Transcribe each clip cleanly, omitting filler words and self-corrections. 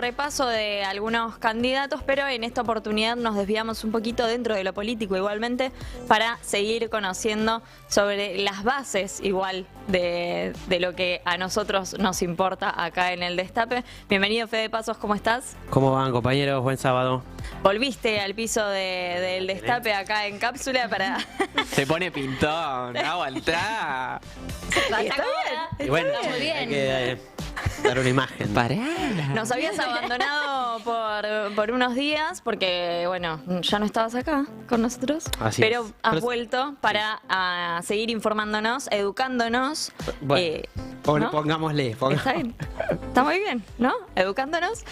repaso de algunos candidatos, pero en esta oportunidad nos desviamos un poquito dentro de lo político igualmente para seguir conociendo sobre las bases igual de lo que a nosotros nos importa acá en el Destape. Bienvenido, Fede Pasos, ¿cómo estás? ¿Cómo van, compañeros? Buen sábado. Volviste al piso del Destape acá en cápsula para... Se pone pintón, agua entrada. ¿Está bien? Y bueno, Está muy bien. hay que dar una imagen. Nos habías abandonado por unos días porque, bueno, ya no estabas acá con nosotros. Así pero es. has vuelto para seguir informándonos, educándonos. Bueno, ¿no? pongámosle. Está bien. Está muy bien, ¿no? Educándonos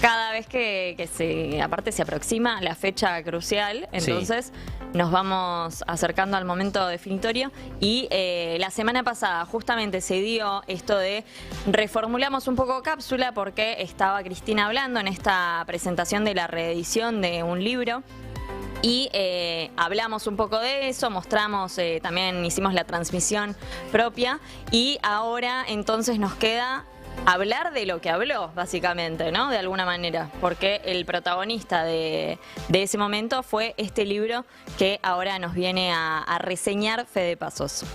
cada vez que aparte se aproxima la fecha crucial, entonces nos vamos acercando al momento definitorio y la semana pasada justamente se dio esto de reformulamos un poco cápsula porque estaba Cristina hablando en esta presentación de la reedición de un libro. Y hablamos un poco de eso, mostramos, también hicimos la transmisión propia y ahora entonces nos queda hablar de lo que habló, básicamente, ¿no? De alguna manera, porque el protagonista de ese momento fue este libro que ahora nos viene a reseñar Fede Pasos.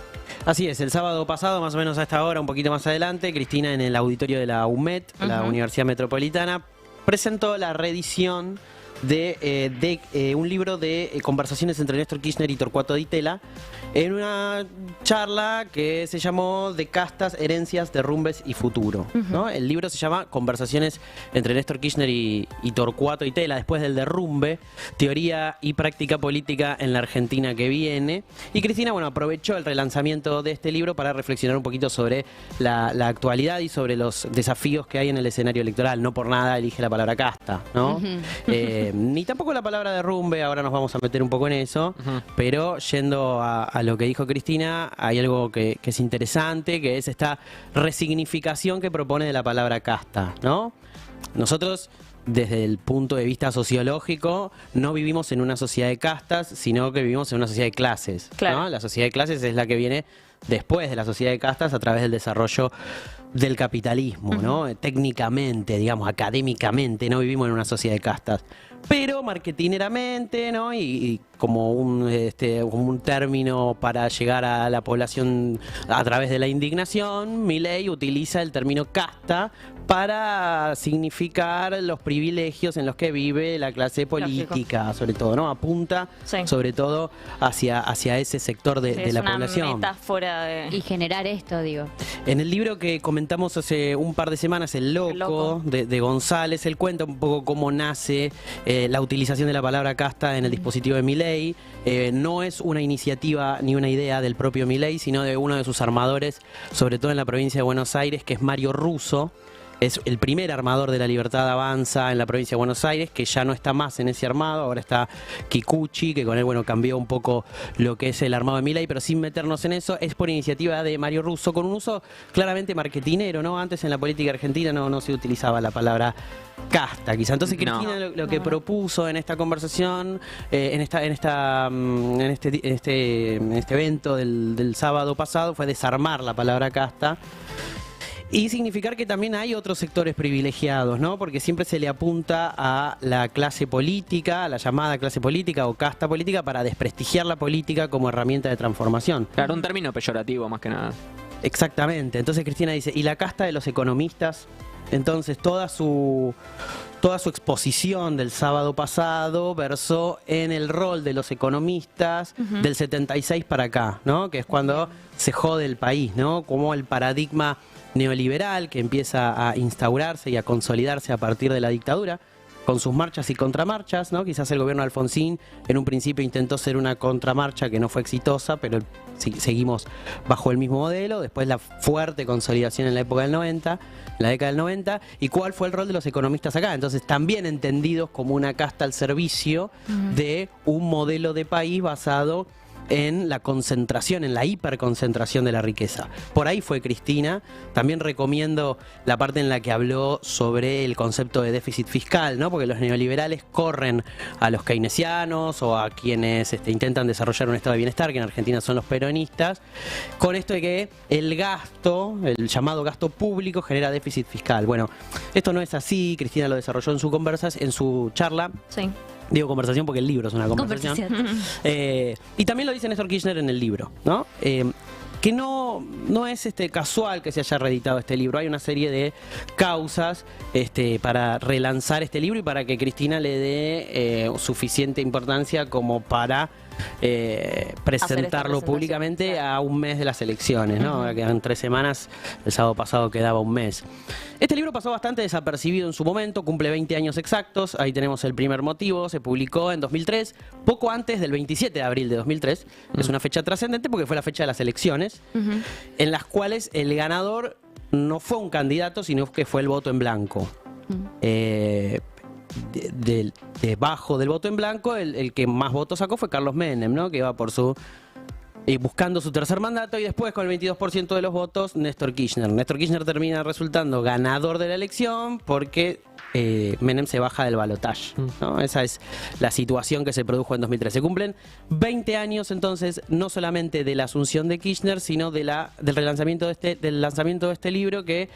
Así es, el sábado pasado, más o menos a esta hora, un poquito más adelante, Cristina en el auditorio de la UMED, la Universidad Metropolitana, presentó la reedición de un libro de conversaciones entre Néstor Kirchner y Torcuato Di Tella en una charla que se llamó De castas, herencias, derrumbes y futuro, ¿no? El libro se llama Conversaciones entre Néstor Kirchner y Torcuato Di Tella después del derrumbe, teoría y práctica política en la Argentina que viene. Y Cristina, bueno, aprovechó el relanzamiento de este libro para reflexionar un poquito sobre la actualidad y sobre los desafíos que hay en el escenario electoral. No por nada elige la palabra casta, ¿no? Ni tampoco la palabra derrumbe, ahora nos vamos a meter un poco en eso, pero yendo a lo que dijo Cristina, hay algo que es interesante, que es esta resignificación que propone de la palabra casta, ¿no? Nosotros, desde el punto de vista sociológico, no vivimos en una sociedad de castas, sino que vivimos en una sociedad de clases, claro, ¿no? La sociedad de clases es la que viene después de la sociedad de castas a través del desarrollo del capitalismo, ¿no? Técnicamente, digamos, académicamente, no vivimos en una sociedad de castas. Pero marketineramente, ¿no? Y como un término para llegar a la población a través de la indignación, Milei utiliza el término casta para significar los privilegios en los que vive la clase política, sobre todo, ¿no? Apunta sobre todo hacia ese sector de la población. Es una metáfora de... Y generar esto, digo. En el libro que comentamos hace un par de semanas, El Loco, de González, él cuenta un poco cómo nace la utilización de la palabra casta en el dispositivo de Milei. No es una iniciativa ni una idea del propio Milei, sino de uno de sus armadores, sobre todo en la provincia de Buenos Aires, que es Mario Russo. Es el primer armador de La Libertad Avanza en la provincia de Buenos Aires, que ya no está más en ese armado, ahora está Kikuchi, que con él, bueno, cambió un poco lo que es el armado de Milei, pero sin meternos en eso, es por iniciativa de Mario Russo, con un uso claramente marketinero, ¿no? Antes en la política argentina no se utilizaba la palabra casta, quizá. Entonces Cristina lo que propuso en esta conversación, en este evento del sábado pasado, fue desarmar la palabra casta y significar que también hay otros sectores privilegiados, ¿no? Porque siempre se le apunta a la clase política, a la llamada clase política o casta política, para desprestigiar la política como herramienta de transformación. Claro, un término peyorativo más que nada. Exactamente. Entonces Cristina dice, ¿y la casta de los economistas? Entonces toda su exposición del sábado pasado versó en el rol de los economistas del 76 para acá, ¿no? Que es cuando se jode el país, ¿no? Como el paradigma neoliberal que empieza a instaurarse y a consolidarse a partir de la dictadura, con sus marchas y contramarchas, ¿no? Quizás el gobierno de Alfonsín en un principio intentó ser una contramarcha que no fue exitosa, pero seguimos bajo el mismo modelo. Después la fuerte consolidación en la época del 90, la década del 90. ¿Y cuál fue el rol de los economistas acá? Entonces, también entendidos como una casta al servicio de un modelo de país basado en la concentración, en la hiperconcentración de la riqueza. Por ahí fue Cristina. También recomiendo la parte en la que habló sobre el concepto de déficit fiscal, ¿no? Porque los neoliberales corren a los keynesianos o a quienes intentan desarrollar un estado de bienestar, que en Argentina son los peronistas, con esto de que el gasto, el llamado gasto público, genera déficit fiscal. Bueno, esto no es así. Cristina lo desarrolló en su charla. Sí. Digo conversación porque el libro es una conversación. Y también lo dice Néstor Kirchner en el libro, ¿no? Que no es casual que se haya reeditado este libro. Hay una serie de causas para relanzar este libro y para que Cristina le dé suficiente importancia como para presentarlo públicamente, claro, a un mes de las elecciones, ¿no? Ahora quedan 3 semanas, el sábado pasado quedaba un mes. Este libro pasó bastante desapercibido en su momento, cumple 20 años exactos, ahí tenemos el primer motivo, se publicó en 2003, poco antes del 27 de abril de 2003, es una fecha trascendente porque fue la fecha de las elecciones, en las cuales el ganador no fue un candidato, sino que fue el voto en blanco. Debajo del voto en blanco, el que más votos sacó fue Carlos Menem, ¿no? Que iba por buscando su tercer mandato, y después con el 22% de los votos, Néstor Kirchner. Néstor Kirchner termina resultando ganador de la elección porque Menem se baja del balotaje, ¿no? Esa es la situación que se produjo en 2013. Se cumplen 20 años entonces, no solamente de la asunción de Kirchner, sino del lanzamiento de este libro, que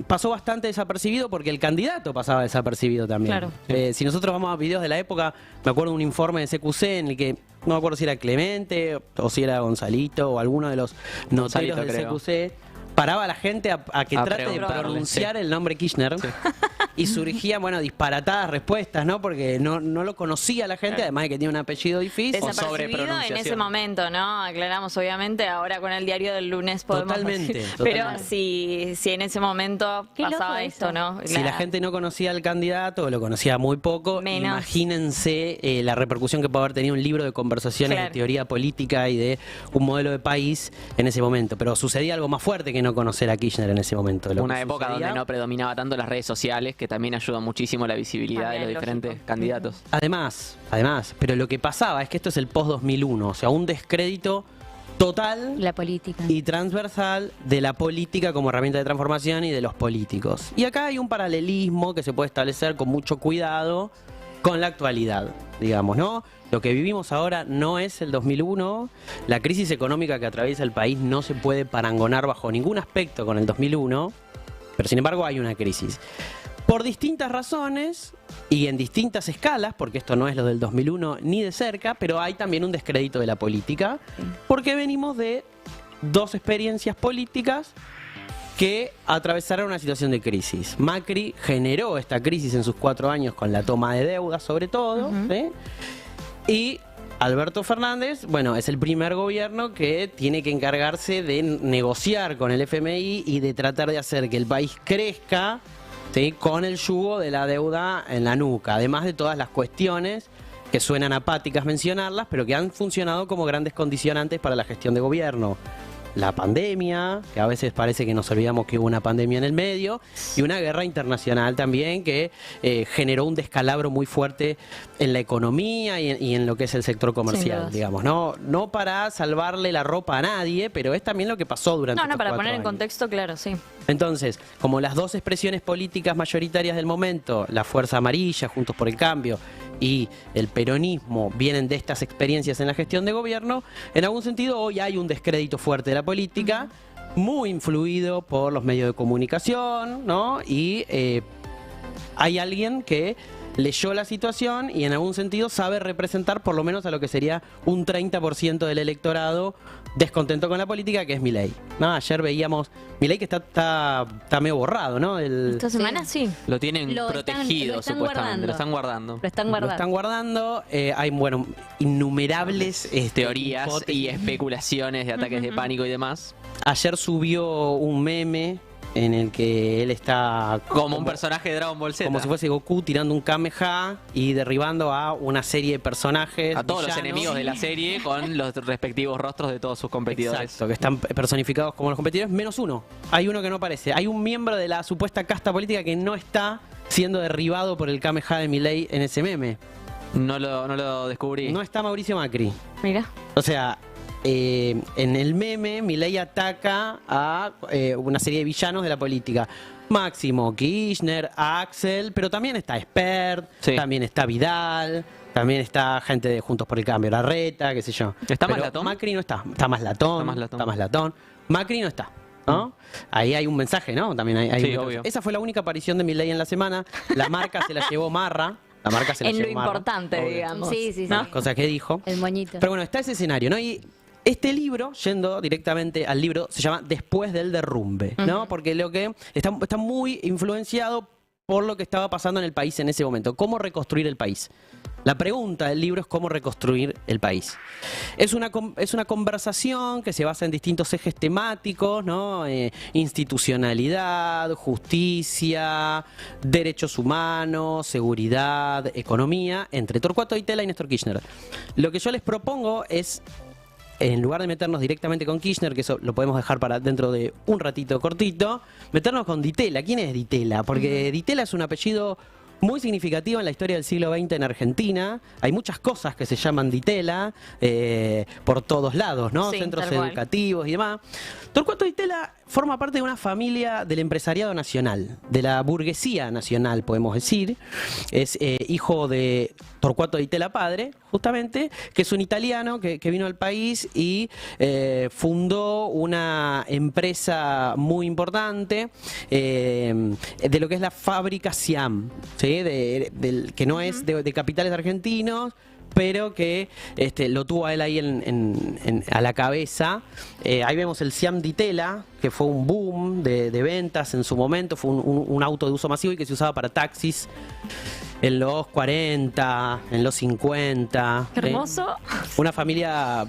pasó bastante desapercibido porque el candidato pasaba desapercibido también. Claro. Si nosotros vamos a videos de la época, me acuerdo de un informe de CQC en el que no me acuerdo si era Clemente o si era Gonzalito o alguno de los noteros del CQC, paraba a la gente a que trate de pronunciar el nombre Kirchner. Sí. Y surgían, disparatadas respuestas, ¿no? Porque no lo conocía la gente, además de que tiene un apellido difícil. Desapercibido en ese momento, ¿no? Aclaramos, obviamente, ahora con el diario del lunes podemos totalmente. Pero si en ese momento pasaba esto, ¿no? Si la gente no conocía al candidato o lo conocía muy poco, imagínense la repercusión que puede haber tenido un libro de conversaciones de teoría política y de un modelo de país en ese momento. Pero sucedía algo más fuerte que no conocer a Kirchner en ese momento. Una época donde no predominaba tanto las redes sociales, que también ayuda muchísimo a la visibilidad de los diferentes candidatos. Además, pero lo que pasaba es que esto es el post-2001, o sea, un descrédito total la política y transversal de la política como herramienta de transformación y de los políticos. Y acá hay un paralelismo que se puede establecer con mucho cuidado con la actualidad, digamos, ¿no? Lo que vivimos ahora no es el 2001, la crisis económica que atraviesa el país no se puede parangonar bajo ningún aspecto con el 2001, pero sin embargo hay una crisis. Por distintas razones y en distintas escalas, porque esto no es lo del 2001 ni de cerca, pero hay también un descrédito de la política, porque venimos de 2 experiencias políticas que atravesaron una situación de crisis. Macri generó esta crisis en sus 4 años con la toma de deuda, sobre todo, ¿sí? Y Alberto Fernández, es el primer gobierno que tiene que encargarse de negociar con el FMI y de tratar de hacer que el país crezca, ¿sí?, con el yugo de la deuda en la nuca, además de todas las cuestiones que suenan apáticas mencionarlas, pero que han funcionado como grandes condicionantes para la gestión de gobierno. La pandemia, que a veces parece que nos olvidamos que hubo una pandemia en el medio, y una guerra internacional también que generó un descalabro muy fuerte en la economía y en lo que es el sector comercial, digamos. No para salvarle la ropa a nadie, pero es también lo que pasó durante estos 4 para poner años. En contexto, claro, sí. Entonces, como las 2 expresiones políticas mayoritarias del momento, la Fuerza Amarilla, Juntos por el Cambio, y el peronismo vienen de estas experiencias en la gestión de gobierno, en algún sentido hoy hay un descrédito fuerte de la política, muy influido por los medios de comunicación, ¿no? Y hay alguien que leyó la situación y en algún sentido sabe representar por lo menos a lo que sería un 30% del electorado descontento con la política, que es Milei. ¿No? Ayer veíamos Milei que está medio borrado, ¿no? Esta semana sí. Lo tienen protegido, supuestamente. Lo están guardando. Lo están guardando. Hay, innumerables teorías y especulaciones de ataques de pánico y demás. Ayer subió un meme en el que él está como un personaje de Dragon Ball Z, como si fuese Goku tirando un Kameha y derribando a una serie de personajes, a todos los enemigos de la serie, con los respectivos rostros de todos sus competidores. Exacto, que están personificados como los competidores, menos uno. Hay uno que no aparece. Hay un miembro de la supuesta casta política que no está siendo derribado por el Kameha de Milei en ese meme. No lo descubrí. No está Mauricio Macri. Mira. O sea, en el meme, Milei ataca a una serie de villanos de la política. Máximo Kirchner, Axel, pero también está Espert, Sí. también está Vidal, también está gente de Juntos por el Cambio, Larreta, qué sé yo. ¿Está Pero Maslatón? Macri no está. Está Maslatón. Está Maslatón. Macri no está. ¿No? Ahí hay un mensaje, ¿no? También hay Sí, un obvio. Esa fue la única aparición de Milei en la semana. La marca se la llevó Marra. La marca se la En llevó lo Marra, importante, obvio. digamos. Sí, sí, sí. ¿No? Las cosas que dijo. El moñito. Pero bueno, está ese escenario, ¿no? Y este libro, yendo directamente al libro, se llama Después del derrumbe, ¿no? Porque lo que está muy influenciado por lo que estaba pasando en el país en ese momento. ¿Cómo reconstruir el país? La pregunta del libro es cómo reconstruir el país. Es una conversación que se basa en distintos ejes temáticos, ¿no? Institucionalidad, justicia, derechos humanos, seguridad, economía, entre Torcuato Di Tella y Néstor Kirchner. Lo que yo les propongo es, en lugar de meternos directamente con Kirchner, que eso lo podemos dejar para dentro de un ratito cortito, meternos con Di Tella. ¿Quién es Di Tella? Porque Di Tella es un apellido muy significativo en la historia del siglo XX en Argentina. Hay muchas cosas que se llaman Di Tella por todos lados, ¿no? Sí, Centros tal cual. educativos y demás. Torcuato Di Tella forma parte de una familia del empresariado nacional, de la burguesía nacional, podemos decir. Es hijo de Torcuato Di Tella padre, justamente, que es un italiano que vino al país y fundó una empresa muy importante de lo que es la fábrica Siam, ¿sí? Que no es de capitales argentinos, pero que lo tuvo a él ahí a la cabeza. Ahí vemos el Siam Di Tella, que fue un boom de ventas en su momento, fue un auto de uso masivo y que se usaba para taxis en los 40, en los 50. Qué hermoso. Una familia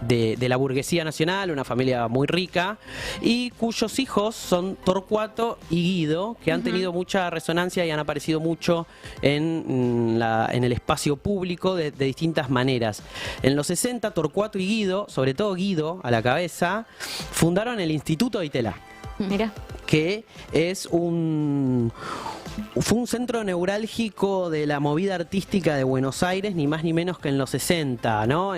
de la burguesía nacional, una familia muy rica, y cuyos hijos son Torcuato y Guido, que han tenido mucha resonancia y han aparecido mucho en el espacio público de distintas maneras. En los 60, Torcuato y Guido, sobre todo Guido a la cabeza, fundaron el Instituto Di Tella, Mira. que fue un centro neurálgico de la movida artística de Buenos Aires, ni más ni menos que en los 60, ¿no?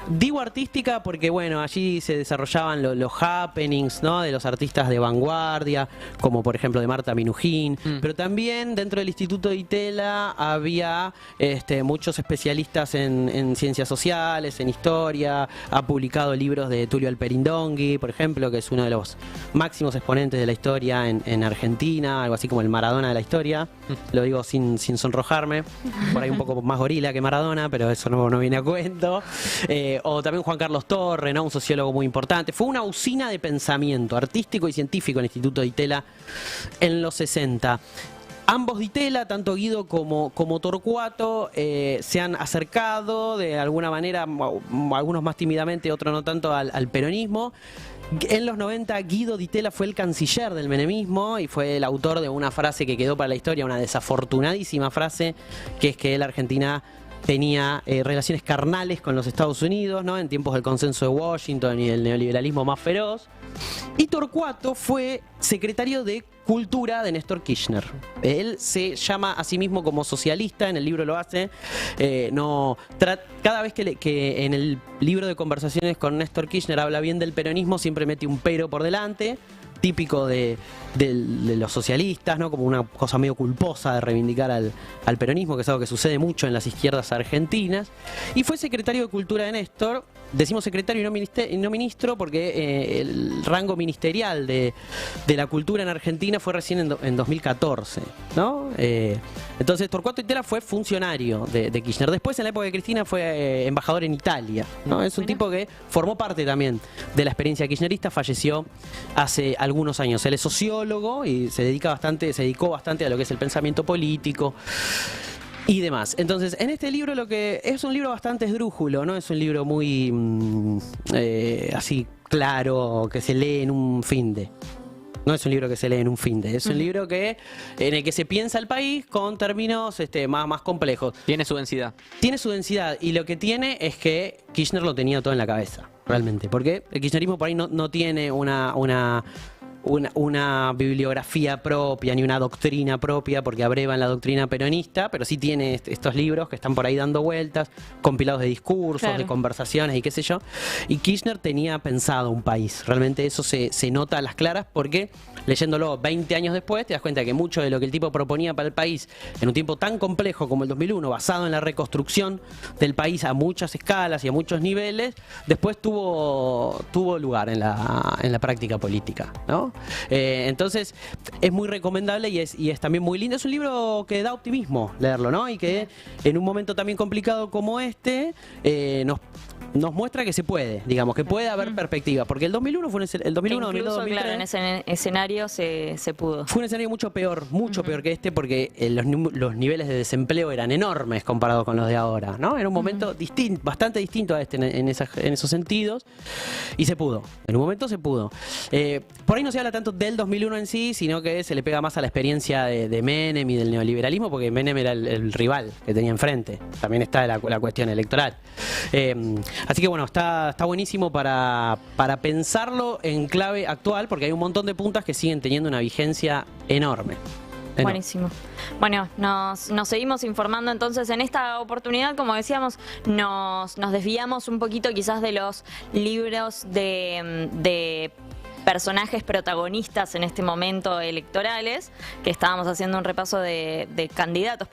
Digo artística porque, bueno, allí se desarrollaban los happenings, ¿no? De los artistas de vanguardia, como por ejemplo de Marta Minujín, pero también dentro del Instituto Di Tella había muchos especialistas en ciencias sociales, en historia, ha publicado libros de Tulio Alperindongui, por ejemplo, que es uno de los máximos exponentes de la historia en Argentina, algo así como el Maradona de la historia. Lo digo sin sonrojarme, por ahí un poco más gorila que Maradona, pero eso no viene a cuento. O también Juan Carlos Torre, ¿no? Un sociólogo muy importante. Fue una usina de pensamiento artístico y científico el Instituto Di Tella en los 60. Ambos Di Tella, tanto Guido como Torcuato, se han acercado de alguna manera, algunos más tímidamente, otros no tanto, al peronismo. En los 90, Guido Di Tella fue el canciller del menemismo y fue el autor de una frase que quedó para la historia, una desafortunadísima frase, que es que la Argentina tenía relaciones carnales con los Estados Unidos, ¿no? En tiempos del consenso de Washington y el neoliberalismo más feroz. Y Torcuato fue secretario de Cultura de Néstor Kirchner. Él se llama a sí mismo como socialista, en el libro lo hace. Cada vez que en el libro de conversaciones con Néstor Kirchner habla bien del peronismo, siempre mete un pero por delante, típico de los socialistas, ¿no? Como una cosa medio culposa de reivindicar al peronismo, que es algo que sucede mucho en las izquierdas argentinas. Y fue secretario de Cultura de Néstor. Decimos secretario y no ministro porque el rango ministerial de la cultura en Argentina fue recién en 2014, ¿no? Entonces Torcuato Di Tella fue funcionario de Kirchner. Después, en la época de Cristina, fue embajador en Italia, ¿no? Es un tipo que formó parte también de la experiencia kirchnerista, falleció hace algunos años. Él es sociólogo y se dedicó bastante a lo que es el pensamiento político y demás. Entonces, en este libro lo que es un libro bastante esdrújulo, ¿no? Es un libro muy así claro, que se lee en un finde. No es un libro que se lee en un finde, es un libro en el que se piensa el país con términos más complejos. Tiene su densidad. Tiene su densidad, y lo que tiene es que Kirchner lo tenía todo en la cabeza, realmente. Porque el kirchnerismo por ahí no tiene una una bibliografía propia ni una doctrina propia, porque abrevan la doctrina peronista, pero sí tiene estos libros que están por ahí dando vueltas, compilados de discursos, claro, de conversaciones y qué sé yo. Y Kirchner tenía pensado un país. Realmente eso se nota a las claras, porque leyéndolo 20 años después te das cuenta que mucho de lo que el tipo proponía para el país en un tiempo tan complejo como el 2001, basado en la reconstrucción del país a muchas escalas y a muchos niveles, después tuvo lugar en la práctica política, ¿no? Entonces es muy recomendable y es también muy lindo. Es un libro que da optimismo leerlo, ¿no? Y que en un momento también complicado como este nos muestra que se puede, digamos, que puede haber perspectiva, porque el 2001 fue el 2001, incluso, 2002, 2003, claro, en ese escenario se pudo. fue un escenario mucho peor que este, porque los niveles de desempleo eran enormes comparados con los de ahora, ¿no? Era un momento bastante distinto a este en esos sentidos, y se pudo. En un momento se pudo. Por ahí no se habla tanto del 2001 en sí, sino que se le pega más a la experiencia de Menem y del neoliberalismo, porque Menem era el rival que tenía enfrente. También está la cuestión electoral. Así que bueno, está buenísimo para pensarlo en clave actual, porque hay un montón de puntas que siguen teniendo una vigencia enorme. Buenísimo. Bueno, nos seguimos informando entonces. En esta oportunidad, como decíamos, nos desviamos un poquito quizás de los libros de personajes protagonistas en este momento electorales, que estábamos haciendo un repaso de candidatos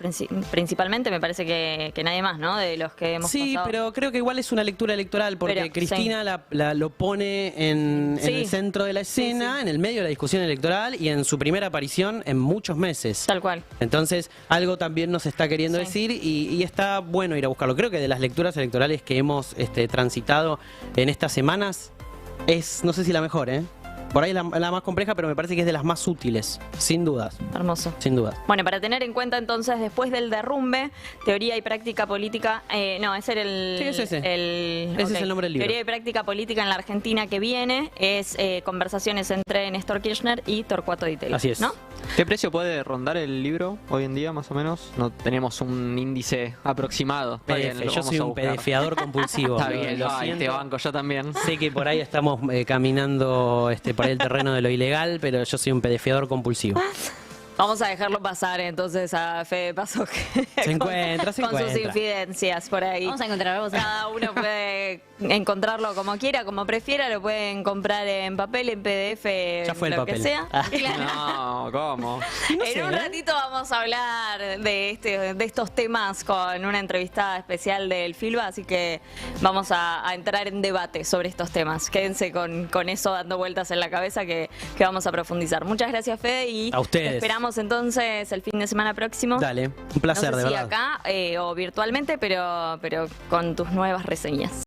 principalmente, me parece que nadie más, ¿no? De los que hemos pasado. Sí, pero creo que igual es una lectura electoral, porque Cristina lo pone en el centro de la escena, en el medio de la discusión electoral y en su primera aparición en muchos meses. Tal cual. Entonces, algo también nos está queriendo decir y está bueno ir a buscarlo. Creo que de las lecturas electorales que hemos transitado en estas semanas, no sé si la mejor, ¿eh? Por ahí es la más compleja, pero me parece que es de las más útiles, sin dudas. Hermoso. Sin dudas. Bueno, para tener en cuenta entonces, después del derrumbe, teoría y práctica política, no, ese era el... Sí, es ese. Ese es el nombre del libro. Teoría y práctica política en la Argentina que viene, es conversaciones entre Néstor Kirchner y Torcuato Di Tello. Así es. ¿No? ¿Qué precio puede rondar el libro hoy en día, más o menos? No tenemos un índice aproximado. Está bien, yo soy un PDFeador compulsivo. Está bien, lo ay, te banco, yo también. Sé que por ahí estamos caminando por ahí el terreno de lo ilegal, pero yo soy un PDFeador compulsivo. Vamos a dejarlo pasar entonces a Fede Paso se encuentra. Con sus infidencias por ahí. Vamos a encontrarlo. Cada uno puede encontrarlo como quiera, como prefiera. Lo pueden comprar en papel, en PDF, ya fue lo el papel. que sea. No, ¿cómo? En un ratito vamos a hablar de estos temas con una entrevistada especial del Filba, así que vamos a entrar en debate sobre estos temas. Quédense con eso dando vueltas en la cabeza que vamos a profundizar. Muchas gracias, Fede, y a ustedes. Te esperamos entonces el fin de semana próximo. Dale, un placer, no sé de si verdad. acá o virtualmente, pero con tus nuevas reseñas.